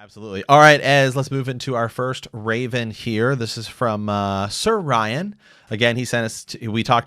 Absolutely. All right, Ez, let's move into our first Raven here. This is from Sir Ryan. Again, he sent us.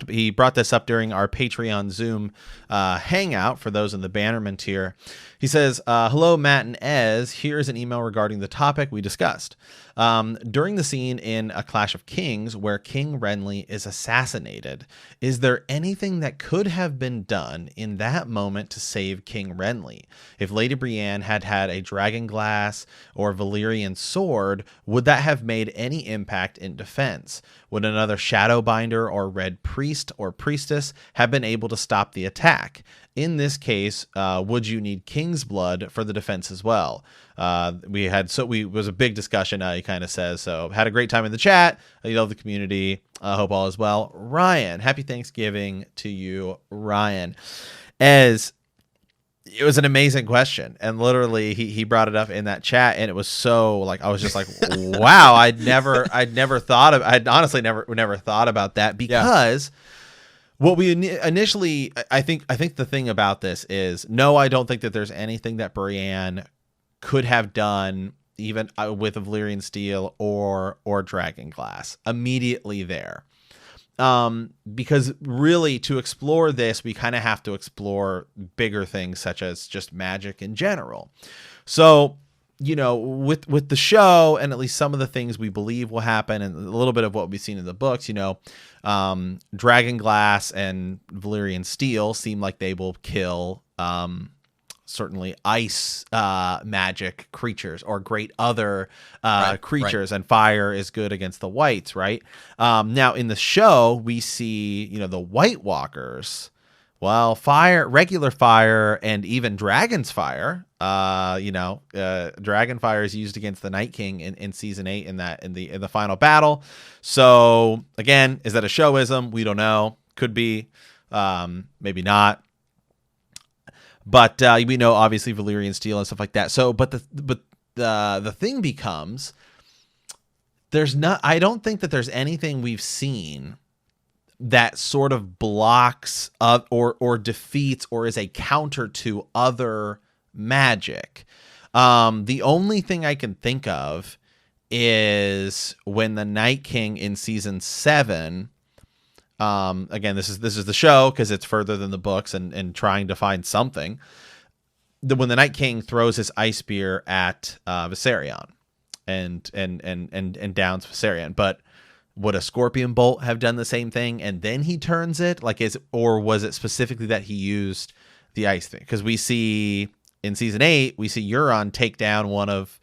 He brought this up during our Patreon Zoom hangout for those in the Bannerman tier. He says, "Hello, Matt and Ez. Here's an email regarding the topic we discussed. During the scene in A Clash of Kings where King Renly is assassinated, is there anything that could have been done in that moment to save King Renly? If Lady Brienne had had a dragon glass or Valyrian sword, would that have made any impact in defense? Would another Shadowbinder or Red Priest or Priestess have been able to stop the attack? In this case, would you need King's blood for the defense as well?" It was a big discussion. He kind of says, so had a great time in the chat. You love the community. Hope all is well. Ryan, happy Thanksgiving to you, Ryan. As it was an amazing question, and literally he brought it up in that chat, and it was so like I was just like, wow, I'd honestly never thought about that because. Yeah. What we initially, I think the thing about this is, no, I don't think that there's anything that Brienne could have done, even with a Valyrian steel or dragon glass, immediately there. Because really, to explore this, we kind of have to explore bigger things such as just magic in general. So, with the show and at least some of the things we believe will happen and a little bit of what we've seen in the books, dragon glass and Valyrian steel seem like they will kill certainly ice magic creatures or great other creatures, and fire is good against the whites, right? Now in the show, we see, the White Walkers. Well, regular fire, and even dragon's fire. Dragon fire is used against the Night King in season 8 in the final battle. So again, is that a showism? We don't know. Could be, maybe not. But we know obviously Valyrian steel and stuff like that. So, but the thing becomes, I don't think that there's anything we've seen that sort of blocks or defeats or is a counter to other magic. The only thing I can think of is when the Night King in season 7, again, this is the show because it's further than the books and trying to find something. When the Night King throws his ice spear at Viserion and downs Viserion, but would a scorpion bolt have done the same thing and then he turns it? Or was it specifically that he used the ice thing? Because we see in season 8, we see Euron take down one of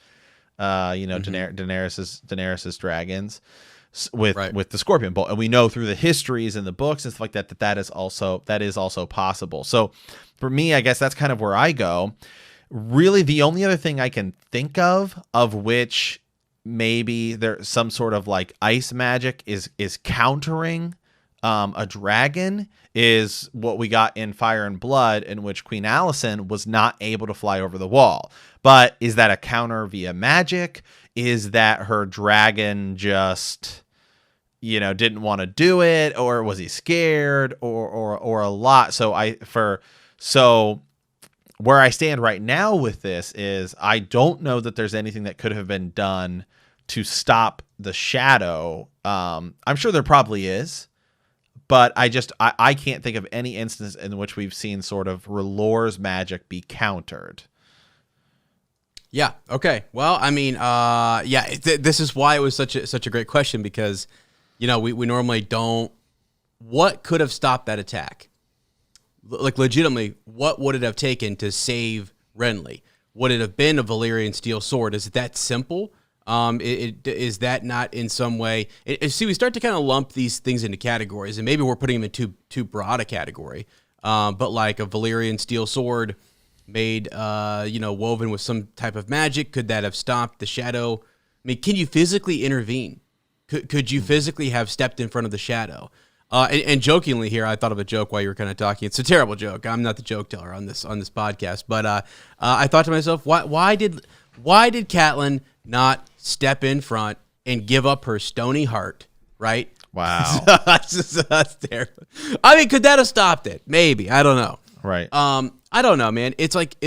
Daenerys's dragons with the scorpion bolt, and we know through the histories and the books and stuff like that that is also possible. So for me, I guess that's kind of where I go. Really, the only other thing I can think of which maybe there's some sort of like ice magic is countering a dragon is what we got in Fire and Blood, in which Queen Alicent was not able to fly over the wall. But is that a counter via magic? Is that her dragon just, didn't want to do it, or was he scared, or a lot? So where I stand right now with this is I don't know that there's anything that could have been done to stop the shadow. I'm sure there probably is, but I can't think of any instance in which we've seen sort of R'hllor's magic be countered. Yeah. Okay. Well, I mean, this is why it was such a great question, because, we normally don't. What could have stopped that attack? Like, legitimately, what would it have taken to save Renly? Would it have been a Valyrian steel sword? Is it that simple? Is that not in some way? See, we start to kind of lump these things into categories, and maybe we're putting them in too broad a category. But like a Valyrian steel sword made, woven with some type of magic, could that have stopped the shadow? I mean, can you physically intervene? Could you physically have stepped in front of the shadow? And jokingly here, I thought of a joke while you were kind of talking. It's a terrible joke. I'm not the joke teller on this podcast, but I thought to myself, why did Catelyn not step in front and give up her stony heart? Right? Wow. That's terrible. I mean, could that have stopped it? Maybe. I don't know. Right. I don't know, man. It's like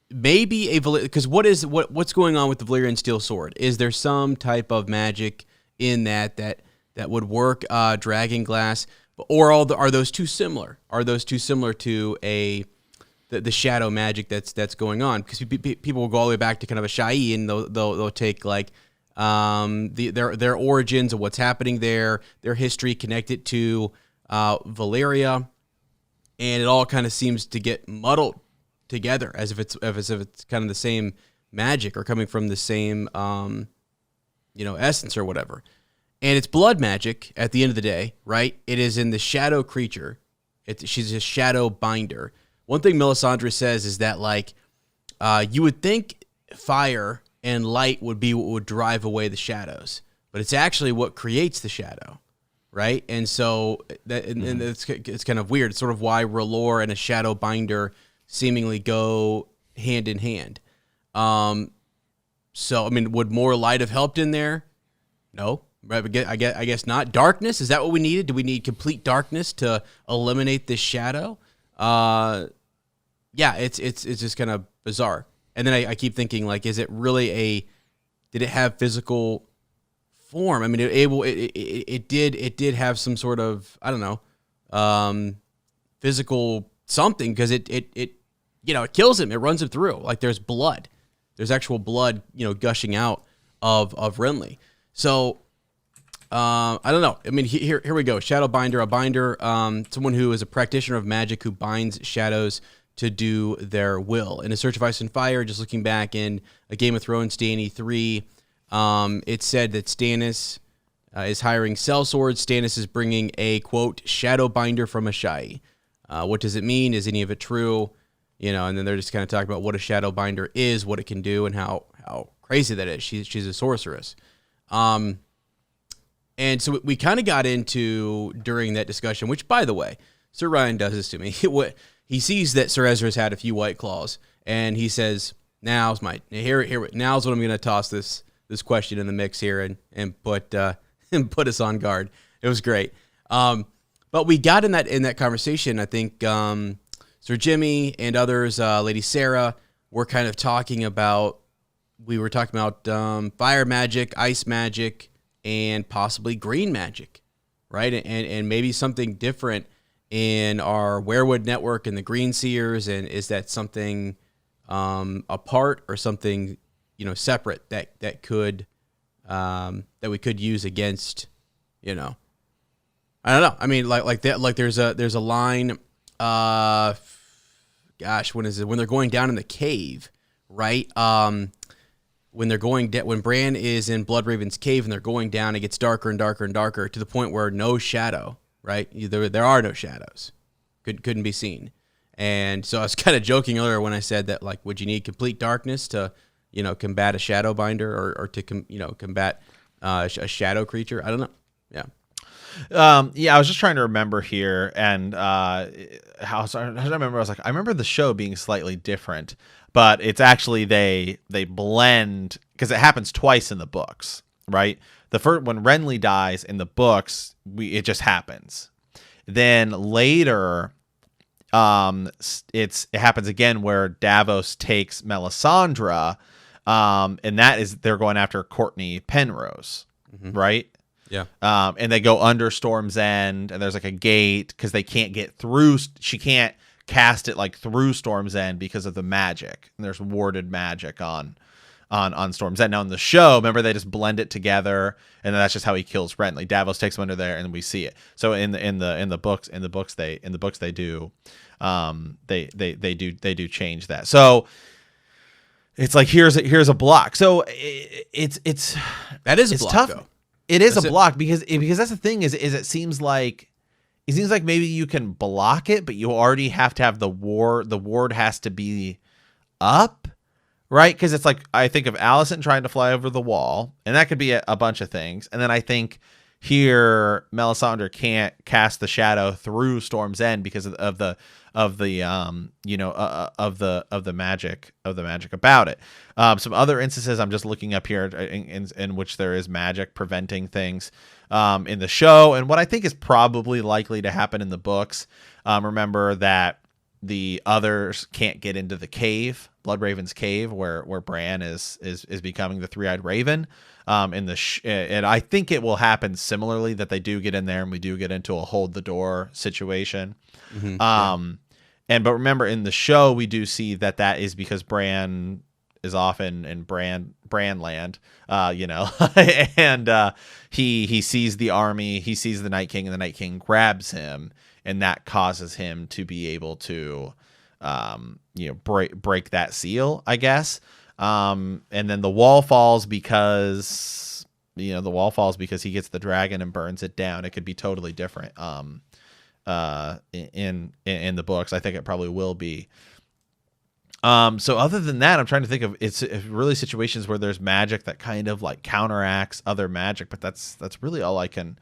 maybe because what's going on with the Valyrian steel sword? Is there some type of magic in that would work dragon glass, or are those too similar? Are those too similar to the shadow magic that's going on? Because people will go all the way back to kind of a Shai, and they'll take like their origins of what's happening there, their history, connect it to Valyria, and it all kind of seems to get muddled together as if it's kind of the same magic or coming from the same essence or whatever. And it's blood magic at the end of the day, right? It is in the shadow creature. She's a shadow binder. One thing Melisandre says is that like you would think fire and light would be what would drive away the shadows, but it's actually what creates the shadow, right? And so and it's kind of weird. It's sort of why R'hllor and a shadow binder seemingly go hand in hand. So I mean, would more light have helped in there? No, right? I guess not. Darkness, is that what we needed? Do we need complete darkness to eliminate this shadow? Yeah, it's just kind of bizarre. And then I keep thinking, like, is it really did it have physical form? I mean, it did have some sort of, I don't know, physical something, because it kills him. It runs him through. Like, there's blood. There's actual blood, gushing out of Renly. So, I don't know. I mean, here we go. Shadowbinder, a binder, someone who is a practitioner of magic who binds shadows to do their will. In A Search of Ice and Fire, just looking back in A Game of Thrones, Dany 3, it said that Stannis is hiring sellswords. Stannis is bringing a, quote, shadowbinder from Ahai. What does it mean? Is any of it true? And then they're just kind of talking about what a shadowbinder is, what it can do, and how crazy that is. She's a sorceress. And so we kind of got into, during that discussion, which, by the way, Sir Ryan does this to me. He sees that Ser Ezra's had a few White Claws, and he says, now's what I'm going to toss this question in the mix here and put us on guard. It was great. But we got in that conversation. I think Sir Jimmy and others, Lady Sarah, were kind of talking about. We were talking about fire magic, ice magic, and possibly green magic, right? And maybe something different in our Werewood network and the Green Seers. And is that something apart or something separate that could that we could use against I don't know. I mean, like that. Like there's a line. When is it? When they're going down in the cave, right? When they're going when Bran is in Bloodraven's cave and they're going down, it gets darker and darker and darker to the point where no shadow, right? There are no shadows, couldn't be seen. And so I was kind of joking earlier when I said that, like, would you need complete darkness to combat a shadowbinder or to combat a shadow creature? I don't know. Yeah. I was just trying to remember here, and how I remember. I remember the show being slightly different, but it's actually they blend, because it happens twice in the books, right? The first, when Renly dies in the books, it just happens. Then later, it happens again where Davos takes Melisandre, and that is they're going after Courtney Penrose, right? Yeah. And they go under Storm's End, and there's like a gate because they can't get through. She can't cast it like through Storm's End because of the magic. And there's warded magic on Storm's End. Now in the show, remember, they just blend it together, and then that's just how he kills Renly. Davos takes him under there, and we see it. So in the books they do they do change that. So it's like here's a block. So it's that is a block, tough. Though. It is a block because that's the thing is it seems like maybe you can block it, but you already have to have the ward has to be up, right? Because it's like, I think of Alicent trying to fly over the wall, and that could be a bunch of things. And then I think here Melisandre can't cast the shadow through Storm's End because of the magic about it. Some other instances I'm just looking up here in which there is magic preventing things in the show, and what I think is probably likely to happen in the books. Remember that the others can't get into the cave, Bloodraven's cave, where Bran is becoming the three-eyed raven. And I think it will happen similarly, that they do get in there and we do get into a hold the door situation. But remember, in the show we do see that is because Bran is often in Bran land, and he sees the army, he sees the Night King, and the Night King grabs him, and that causes him to be able to break that seal, I guess. And then the wall falls because he gets the dragon and burns it down. It could be totally different in the books. I think it probably will be. So other than that, I'm trying to think of it's really situations where there's magic that kind of like counteracts other magic, but that's really all I can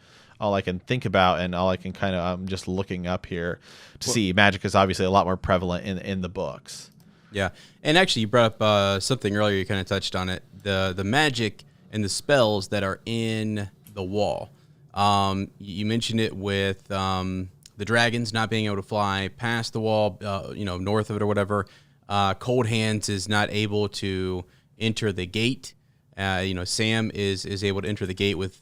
think about, and all I can I'm just looking up here to see. Magic is obviously a lot more prevalent in the books. Yeah, and actually you brought up something earlier. You kind of touched on it. The magic and the spells that are in the wall. You mentioned it with the dragons not being able to fly past the wall, north of it or whatever. Cold Hands is not able to enter the gate. Sam is able to enter the gate with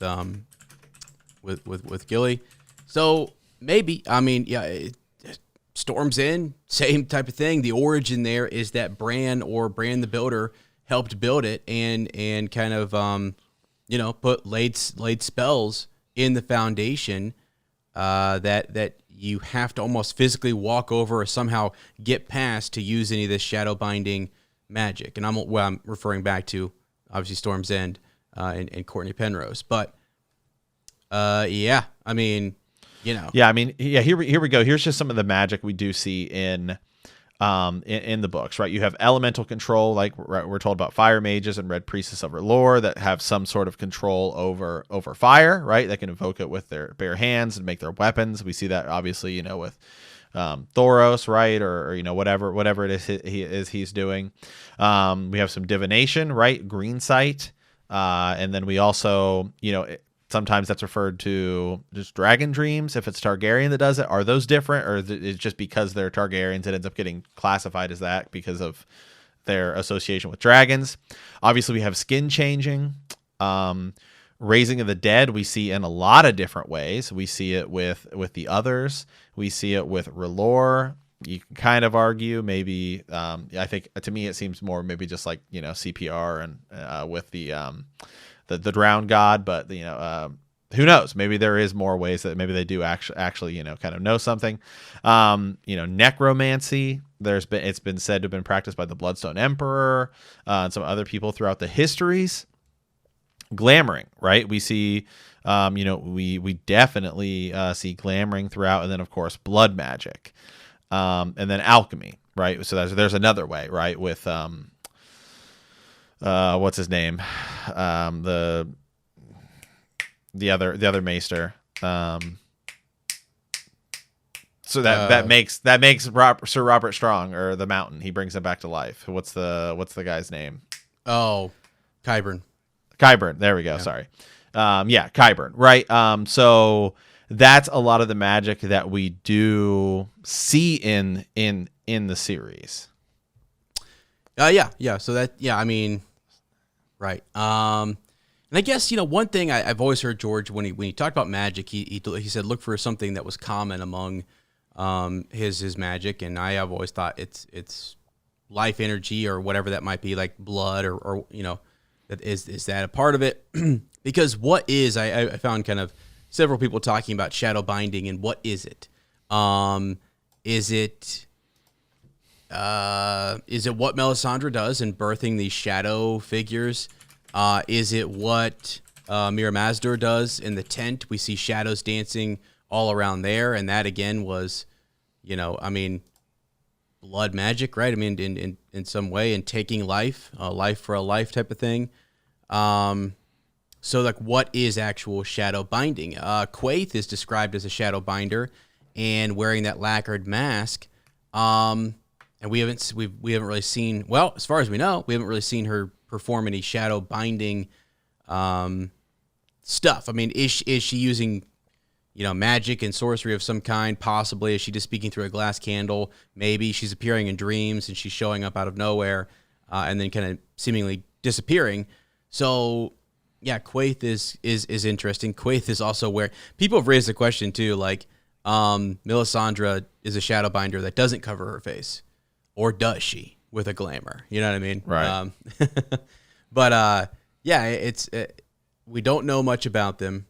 Gilly. So maybe, Storm's End, same type of thing. The origin there is that Bran the Builder helped build it and kind of laid spells in the foundation that you have to almost physically walk over or somehow get past to use any of this shadow binding magic. And I'm referring back to obviously Storm's End and Courtney Penrose. But here we go. Here's just some of the magic we do see in the books, right? You have elemental control, like we're told about fire mages and red priestess of lore that have some sort of control over fire, right? They can invoke it with their bare hands and make their weapons. We see that obviously, with Thoros, right? Or whatever it is he's doing. We have some divination, right? Green sight. And then we also, sometimes that's referred to just dragon dreams. If it's Targaryen that does it, are those different, or is it just because they're Targaryens it ends up getting classified as that because of their association with dragons? Obviously, we have skin changing. Raising of the dead we see in a lot of different ways. We see it with the others. We see it with R'hllor. You can kind of argue maybe. I think to me it seems more maybe just like CPR and with the drowned god, but who knows? Maybe there is more ways that maybe they do actually kind of know something. Necromancy. It's been said to have been practiced by the Bloodstone Emperor and some other people throughout the histories. Glamoring, right? We see, we definitely see glamoring throughout, and then of course blood magic, and then alchemy, right? So there's another way, right? With what's his name? The other maester. So that makes Sir Robert Strong, or the Mountain. He brings him back to life. What's the guy's name? Oh, Qyburn. Qyburn. There we go. Yeah. Sorry. Qyburn. Right. So that's a lot of the magic that we do see in the series. Yeah. So that, right. And I guess, one thing I've always heard George, when he talked about magic, he said, look for something that was common among his magic. And I have always thought it's life energy or whatever that might be, like blood or that is that a part of it? Because what is, I found kind of several people talking about shadow binding, and what is it? Is it what Melisandre does in birthing these shadow figures? Is it what Mir Mazdur does in the tent? We see shadows dancing all around there, and that again was, blood magic, right? In some way, and taking life for a life type of thing. So like, what is actual shadow binding? Quaithe is described as a shadow binder and wearing that lacquered mask. And we haven't really seen, well, as far as we know, we haven't really seen her perform any shadow binding stuff. Is she using magic and sorcery of some kind. Possibly, is she just speaking through a glass candle? Maybe she's appearing in dreams and she's showing up out of nowhere, and then kind of seemingly disappearing. So, yeah, Quaithe is interesting. Quaithe is also where people have raised the question too, like, Melisandre is a Shadowbinder that doesn't cover her face, or does she with a glamour? You know what I mean? Right. But yeah, we don't know much about them,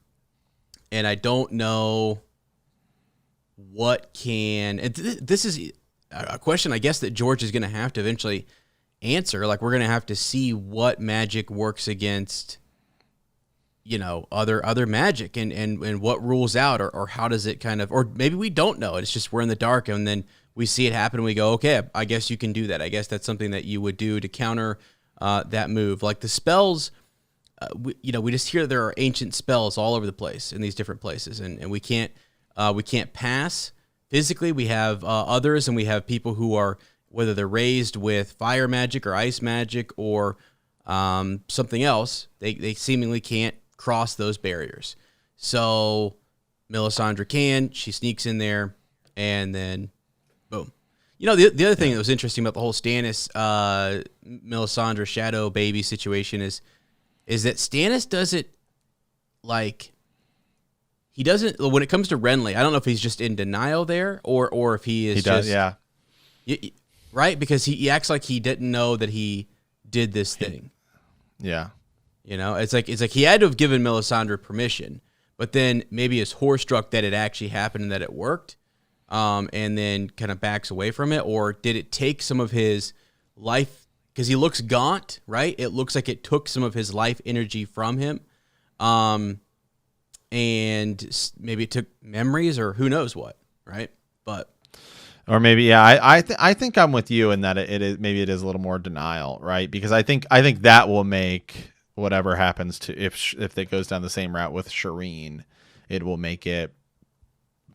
and I don't know what can. This is a question, I guess, that George is going to have to eventually answer. Like, we're going to have to see what magic works against, other magic, and what rules out, or how does it kind of, or maybe we don't know. It's just we're in the dark, and then we see it happen and we go, okay, I guess you can do that. I guess that's something that you would do to counter that move. Like the spells, we just hear there are ancient spells all over the place in these different places, and we can't pass physically. We have others, and we have people who are, whether they're raised with fire magic or ice magic or something else, they seemingly can't cross those barriers. So Melisandre can. She sneaks in there, and then boom. The other thing that was interesting about the whole Stannis Melisandre shadow baby situation is that Stannis does it like he doesn't, when it comes to Renly. I don't know if he's just in denial there, or if he is. He does, yeah. Right, because he acts like he didn't know that he did this thing. Yeah. It's like he had to have given Melisandre permission, but then maybe is horror-struck that it actually happened and that it worked, and then kind of backs away from it. Or did it take some of his life, because he looks gaunt, right? It looks like it took some of his life energy from him, and maybe it took memories, or who knows what, right? But or maybe, yeah, I think I'm with you in that it is, maybe it is a little more denial, right? Because I think that will make whatever happens to, if it goes down the same route with Shireen, it will make it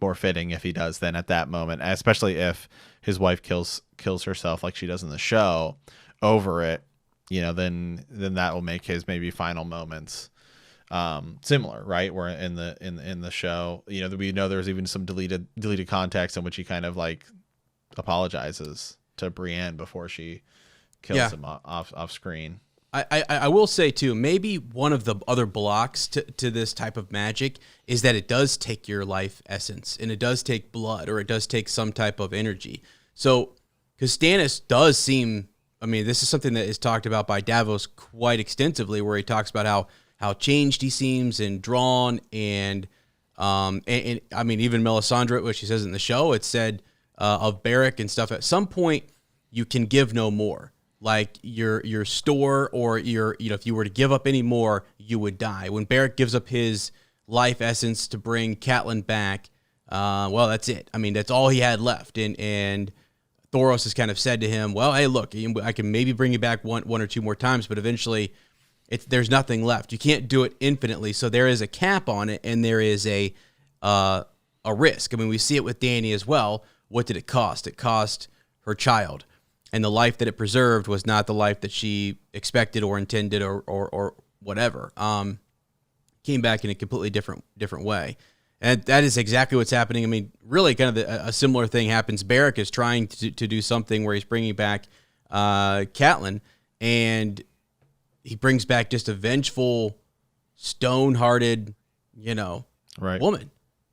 more fitting if he does then at that moment, especially if his wife kills herself like she does in the show over it, then that will make his maybe final moments similar, right? Where in the show, we know there's even some deleted context in which he kind of like apologizes to Brienne before she kills him off screen. I will say too, maybe one of the other blocks to this type of magic is that it does take your life essence, and it does take blood, or it does take some type of energy. So, because Stannis does seem, this is something that is talked about by Davos quite extensively, where he talks about how changed he seems and drawn, and even Melisandre, what she says in the show, it said of Beric and stuff. At some point, you can give no more. Like your store, or if you were to give up any more, you would die. When Beric gives up his life essence to bring Catelyn back, well, that's it. That's all he had left. And Thoros has kind of said to him, well, hey, look, I can maybe bring you back one or two more times, but eventually there's nothing left. You can't do it infinitely. So there is a cap on it, and there is a risk. We see it with Dany as well. What did it cost? It cost her child. And the life that it preserved was not the life that she expected or intended, or whatever. Came back in a completely different way. And that is exactly what's happening. Really kind of a similar thing happens. Beric is trying to do something where he's bringing back Catelyn, and he brings back just a vengeful, stone-hearted, right, woman.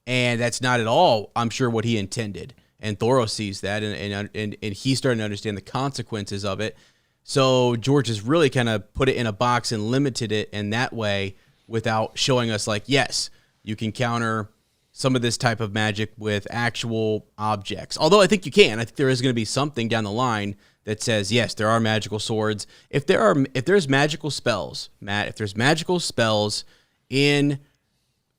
And that's not at all, I'm sure, what he intended. And Thoros sees that, and he's starting to understand the consequences of it. So George has really kind of put it in a box and limited it in that way, without showing us, like, yes, you can counter some of this type of magic with actual objects. Although I think you can. I think there is going to be something down the line that says, yes, there are magical swords. If there's magical spells, Matt, if there's magical spells in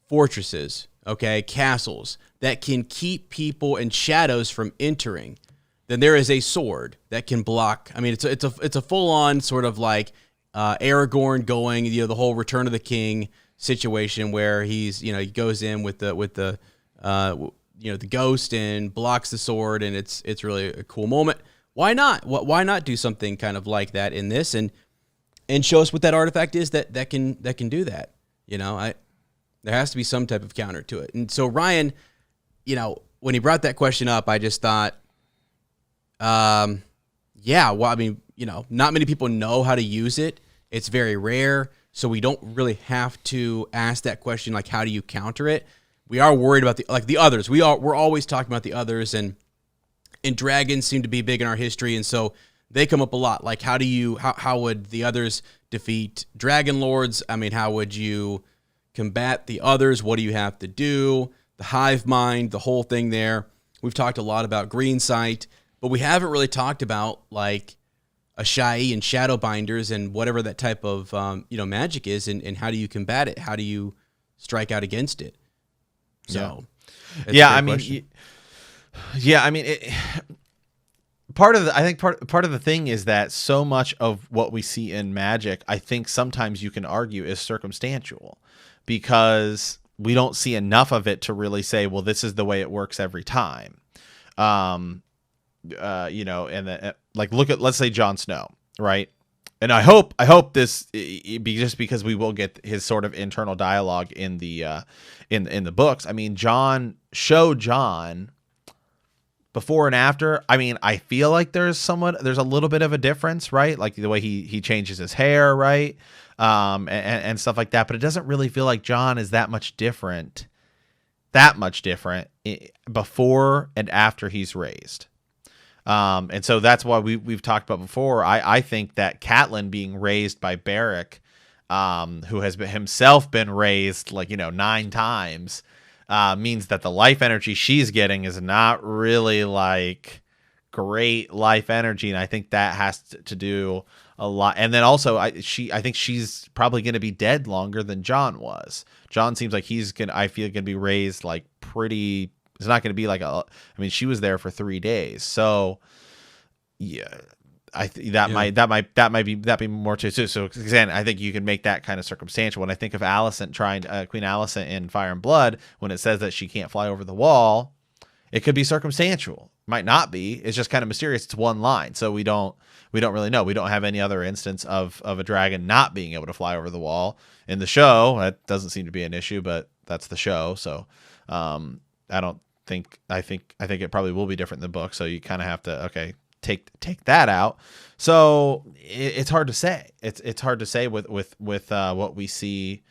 fortresses, okay, castles, that can keep people and shadows from entering, then there is a sword that can block. It's a full on sort of like Aragorn going, the whole Return of the King situation, where he's, he goes in with the ghost and blocks the sword, and it's really a cool moment. Why not? Why not do something kind of like that in this, and show us what that artifact is that can do that? There has to be some type of counter to it. And so Ryan, when he brought that question up, I just thought, yeah, well, I mean, not many people know how to use it. It's very rare. So we don't really have to ask that question, like, how do you counter it? We are worried about the others. We're always talking about the others, and dragons seem to be big in our history, and so they come up a lot. Like, how would the others defeat dragon lords? I mean, how would you combat the others? What do you have to do? The hive mind, the whole thing there. We've talked a lot about green sight, but we haven't really talked about like Ahai and Shadowbinders and whatever that type of magic is, and how do you combat it? How do you strike out against it? So, I mean, part of the thing is that so much of what we see in Magic, I think sometimes you can argue, is circumstantial, because we don't see enough of it to really say, well, this is the way it works every time. Let's say Jon Snow, right? And I hope this be just because we will get his sort of internal dialogue in the books. I mean, Jon before and after. I mean, I feel like there's a little bit of a difference, right? Like the way he changes his hair, right? And stuff like that. But it doesn't really feel like Jon is that much different before and after he's raised. And so that's why we've talked about before. I think that Catelyn being raised by Beric, who has himself been raised 9 times, means that the life energy she's getting is not really like great life energy. And I think that has to do a lot. And then also I think she's probably going to be dead longer than Jon was. Jon seems like he's going to be raised like pretty. It's not going to be like she was there for 3 days. So yeah, that might be more too. So again, I think you can make that kind of circumstantial. When I think of Alicent Queen Alicent in Fire and Blood, when it says that she can't fly over the wall, it could be circumstantial. Might not be. It's just kind of mysterious. It's one line. So we don't really know. We don't have any other instance of a dragon not being able to fly over the wall in the show. That doesn't seem to be an issue, but that's the show. So, I think it probably will be different in the book. So you kind of have to, take that out. So it's hard to say. It's hard to say with what we see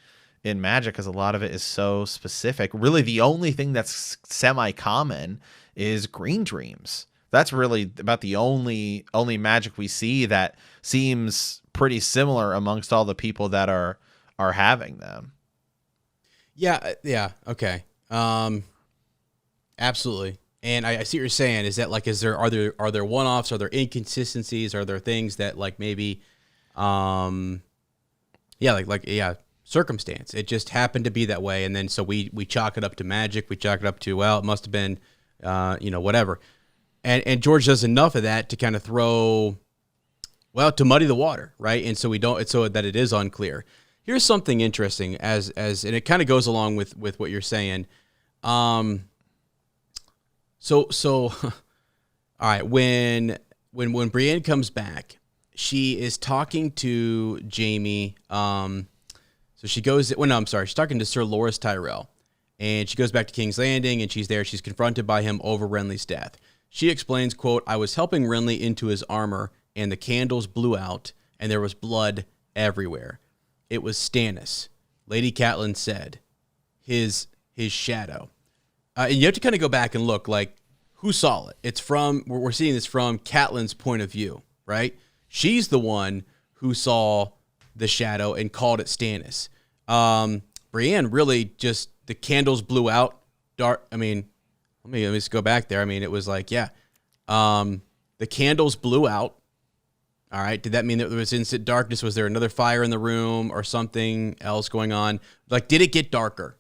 in Magic, because a lot of it is so specific. Really, the only thing that's semi-common is green dreams. That's really about the only magic we see that seems pretty similar amongst all the people that are having them. Yeah. Okay. Absolutely. And I see what you're saying. Is that like, are there one-offs? Are there inconsistencies? Are there things that like maybe, circumstance. It just happened to be that way. And then, so we chalk it up to magic. We chalk it up to, well, it must've been, whatever. And George does enough of that to kind of to muddy the water. Right. And so so that it is unclear. Here's something interesting and it kind of goes along with what you're saying. So, all right. When Brienne comes back, she is talking to Jaime. So she goes. Well, no, I'm sorry. She's talking to Sir Loras Tyrell, and she goes back to King's Landing, and she's there. She's confronted by him over Renly's death. She explains, quote, "I was helping Renly into his armor, and the candles blew out, and there was blood everywhere. It was Stannis." Lady Catelyn said, "His shadow." And you have to kind of go back and look, like, who saw it? It's we're seeing this from Catelyn's point of view, right? She's the one who saw the shadow and called it Stannis. Brienne really just, the candles blew out. Dark. I mean, let me just go back there. I mean, it was like, the candles blew out. All right. Did that mean that there was instant darkness? Was there another fire in the room or something else going on? Like, did it get darker?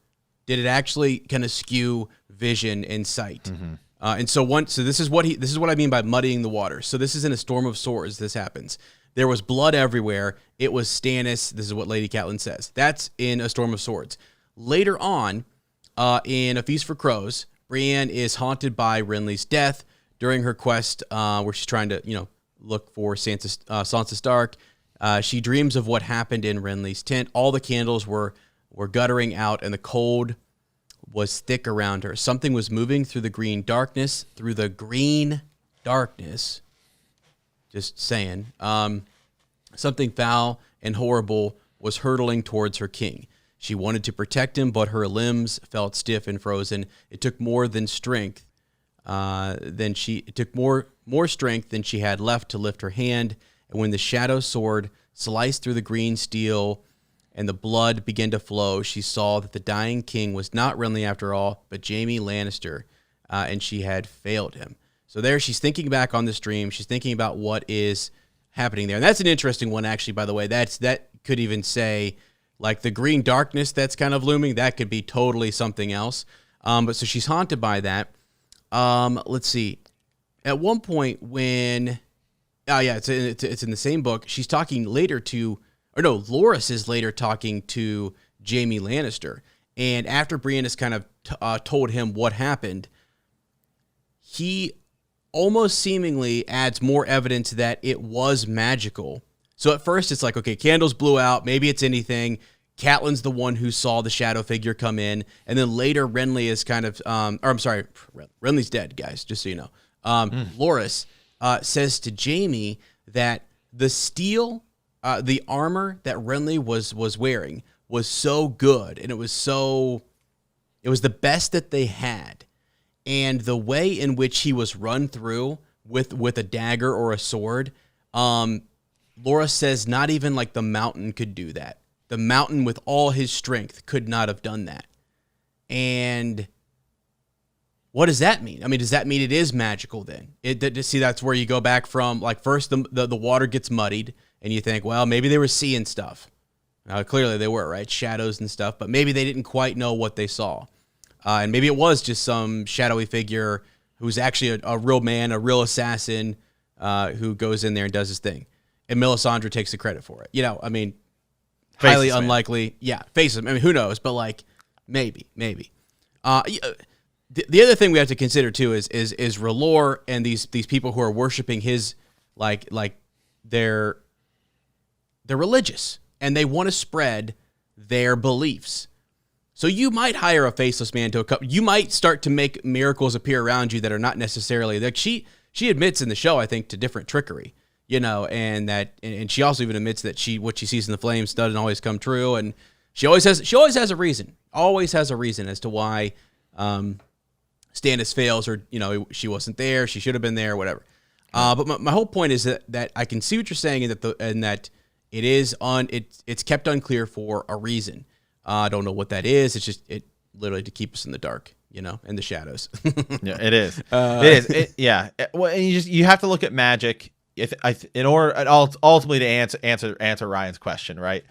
Did it actually kind of skew vision and sight? Mm-hmm. And so this is what I mean by muddying the water. So this is in A Storm of Swords. This happens. There was blood everywhere. It was Stannis. This is what Lady Catelyn says. That's in A Storm of Swords. Later on, in A Feast for Crows, Brienne is haunted by Renly's death during her quest, where she's trying to, look for Sansa Stark. She dreams of what happened in Renly's tent. All the candles were were guttering out, and the cold was thick around her. Something was moving through the green darkness. Just saying. Something foul and horrible was hurtling towards her king. She wanted to protect him, but her limbs felt stiff and frozen. It took more strength than she had left to lift her hand. And when the shadow sword sliced through the green steel and the blood began to flow, she saw that the dying king was not Renly after all, but Jaime Lannister, and she had failed him. So there, she's thinking back on this dream. She's thinking about what is happening there. And that's an interesting one, actually, by the way. That could even say, like, the green darkness that's kind of looming, that could be totally something else. But so she's haunted by that. Let's see. At one point when... Oh, yeah, it's in the same book. She's talking later to... Or no, Loras is later talking to Jaime Lannister. And after Brienne has kind of told him what happened, he almost seemingly adds more evidence that it was magical. So at first it's like, okay, candles blew out. Maybe it's anything. Catelyn's the one who saw the shadow figure come in. And then later Renly is kind of... Renly's dead, guys, just so you know. Loras says to Jaime that the steel... the armor that Renly was wearing was so good, and it was the best that they had. And the way in which he was run through with a dagger or a sword, Laura says not even like the Mountain could do that. The Mountain with all his strength could not have done that. And what does that mean? I mean, does that mean it is magical then? See, that's where you go back from, like, first the water gets muddied, and you think, well, maybe they were seeing stuff. Clearly they were, right? Shadows and stuff, but maybe they didn't quite know what they saw. And maybe it was just some shadowy figure who's actually a real man, a real assassin, who goes in there and does his thing. And Melisandre takes the credit for it. You know, I mean, highly unlikely. Man. Yeah, faces. I mean, who knows? But, like, maybe. The other thing we have to consider too is R'hllor and these people who are worshiping his like they're religious and they want to spread their beliefs. So you might hire a faceless man to you might start to make miracles appear around you that are not necessarily like she admits in the show, I think, to different trickery, you know, and she also even admits that what she sees in the flames doesn't always come true, and she always has a reason as to why Stannis fails, or, you know, she wasn't there, she should have been there, whatever. But my whole point is that I can see what you're saying, and that it is it's kept unclear for a reason. I don't know what that is. It's just literally to keep us in the dark, you know, in the shadows. Yeah, it is. It is. Well, and you have to look at magic in order ultimately to answer Ryan's question, right?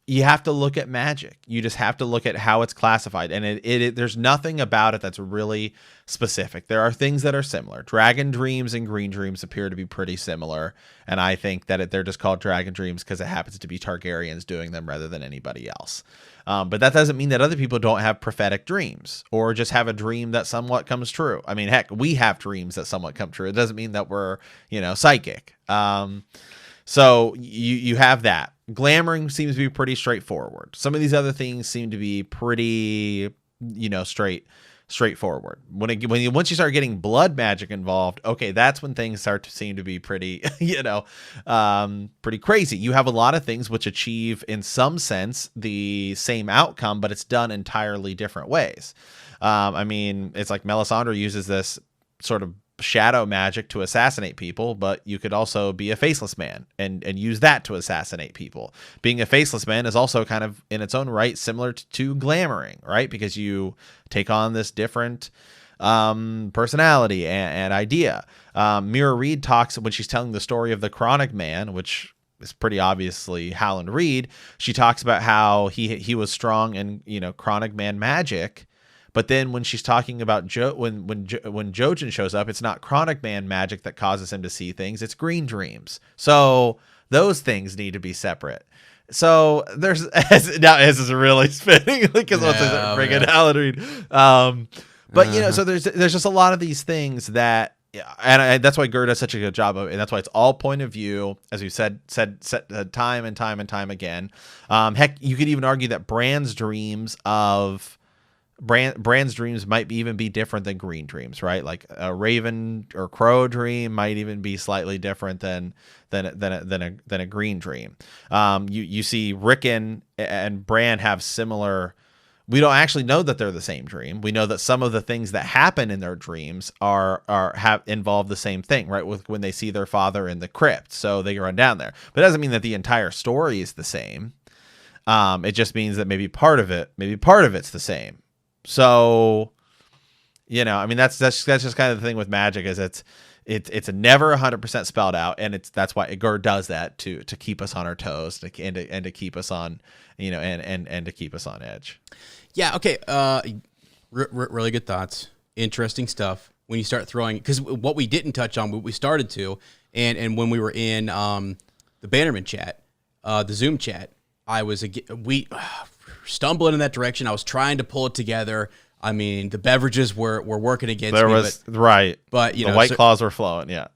You have to look at magic. You just have to look at how it's classified. And there's nothing about it that's really specific. There are things that are similar. Dragon dreams and green dreams appear to be pretty similar. And I think that they're just called dragon dreams because it happens to be Targaryens doing them rather than anybody else. But that doesn't mean that other people don't have prophetic dreams or just have a dream that somewhat comes true. I mean, heck, we have dreams that somewhat come true. It doesn't mean that we're, you know, psychic. So you have that. Glamoring seems to be pretty straightforward. Some of these other things seem to be pretty, you know, straightforward. Once you start getting blood magic involved, okay, that's when things start to seem to be pretty, you know, pretty crazy. You have a lot of things which achieve, in some sense, the same outcome, but it's done entirely different ways. I mean, it's like Melisandre uses this sort of shadow magic to assassinate people, but you could also be a faceless man and use that to assassinate people. Being a faceless man is also kind of in its own right similar to glamoring, right? Because you take on this different personality and idea. Mira Reed talks, when she's telling the story of the Chronic Man, which is pretty obviously Howland Reed, she talks about how he was strong in, you know, Chronic Man magic. But then when she's talking about when Jojen shows up, it's not Chronic Man magic that causes him to see things. It's green dreams. So those things need to be separate. So there's now this is really spinning because once I bring it Alan Reed. But you know, so there's just a lot of these things that Yeah, and that's why Gerd does such a good job of it, and that's why it's all point of view, as we've said time and time again. Heck, you could even argue that Bran's dreams might even be different than Green dreams, right? Like a Raven or Crow dream might even be slightly different than a Green dream. You see Rickon and Bran have similar. We don't actually know that they're the same dream. We know that some of the things that happen in their dreams have involved the same thing, right? With when they see their father in the crypt, so they run down there. But it doesn't mean that the entire story is the same. It just means that maybe part of it's the same. So, I mean, that's just kind of the thing with magic is it's never 100% spelled out, and that's why Gerd does that to keep us on our toes and to keep us on, and to keep us on edge. Yeah. Okay. Really good thoughts. Interesting stuff. When you start throwing, because what we didn't touch on, what we started to, and when we were in the Bannerman chat, the Zoom chat, we stumbling in that direction. I was trying to pull it together. I mean, the beverages were working against me. But the White Claws were flowing. Yeah.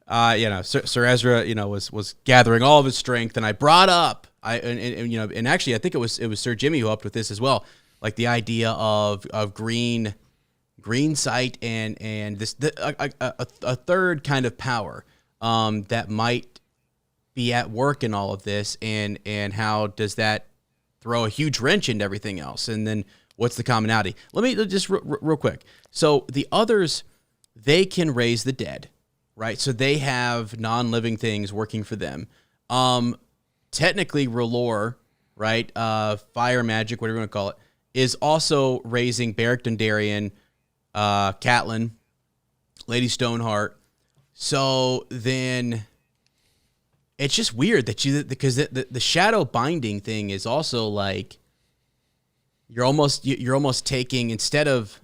Ser Ezra, was gathering all of his strength, and I brought up, and actually, I think it was Sir Jimmy who helped with this as well. Like the idea of green sight and this a third kind of power that might be at work in all of this, and how does that throw a huge wrench into everything else? And then what's the commonality? Let me just real quick. So the others, they can raise the dead, right? So they have non-living things working for them. Technically, R'hllor, right? Fire magic, whatever you want to call it, is also raising Beric Dondarrion, Catelyn, Lady Stoneheart. So then it's just weird because the shadow binding thing is also like you're almost taking, instead of,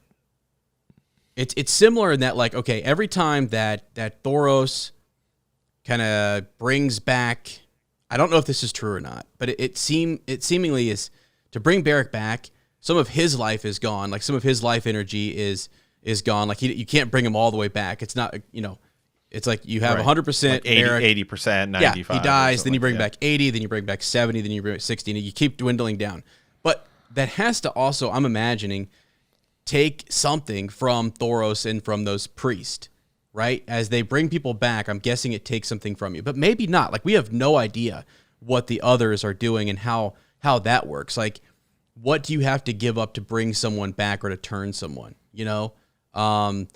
it's similar in that, like, okay, every time that Thoros kind of brings back, I don't know if this is true or not, but it seemingly is, to bring Beric back, some of his life is gone. Like some of his life energy is gone. Like you can't bring him all the way back. It's not, it's like you have 100%, like 80%, 95%. Yeah, he dies, then you bring back 80, then you bring back 70, then you bring back 60, and you keep dwindling down. But that has to also, I'm imagining, take something from Thoros and from those priests, right? As they bring people back, I'm guessing it takes something from you. But maybe not. Like, we have no idea what the others are doing and how that works. Like, what do you have to give up to bring someone back or to turn someone, Because,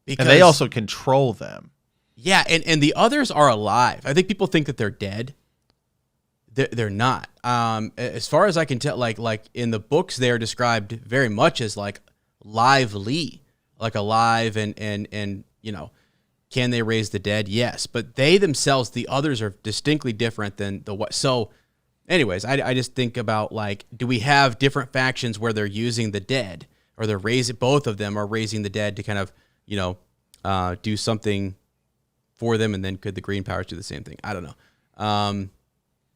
and they also control them. Yeah, and the others are alive. I think people think that they're dead. They're not. As far as I can tell, like in the books, they're described very much as like lively, like alive, and can they raise the dead? Yes, but they themselves, the others, are distinctly different than the what. So, anyways, I just think about, like, do we have different factions where they're using the dead, or they're raising, both of them are raising the dead to kind of do something for them, and then could the green powers do the same thing? I don't know.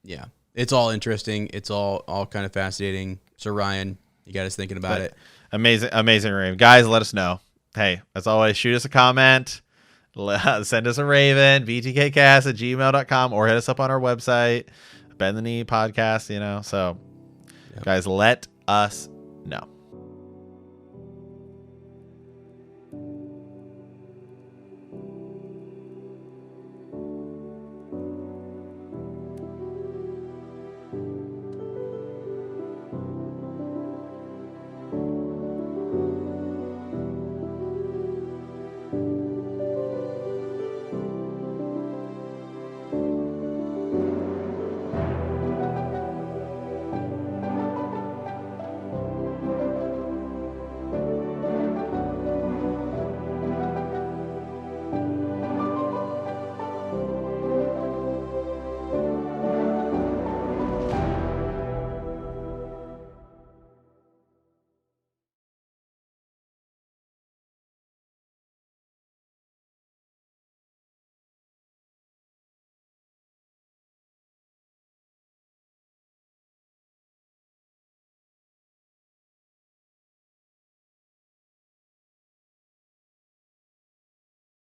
Yeah, it's all interesting. It's all kind of fascinating. Sir Ryan, you got us thinking about it. Amazing Raven. Guys, let us know. Hey, as always, shoot us a comment, send us a Raven, btkcast@gmail.com, or hit us up on our website, Bend the Knee Podcast, So, guys, let us know.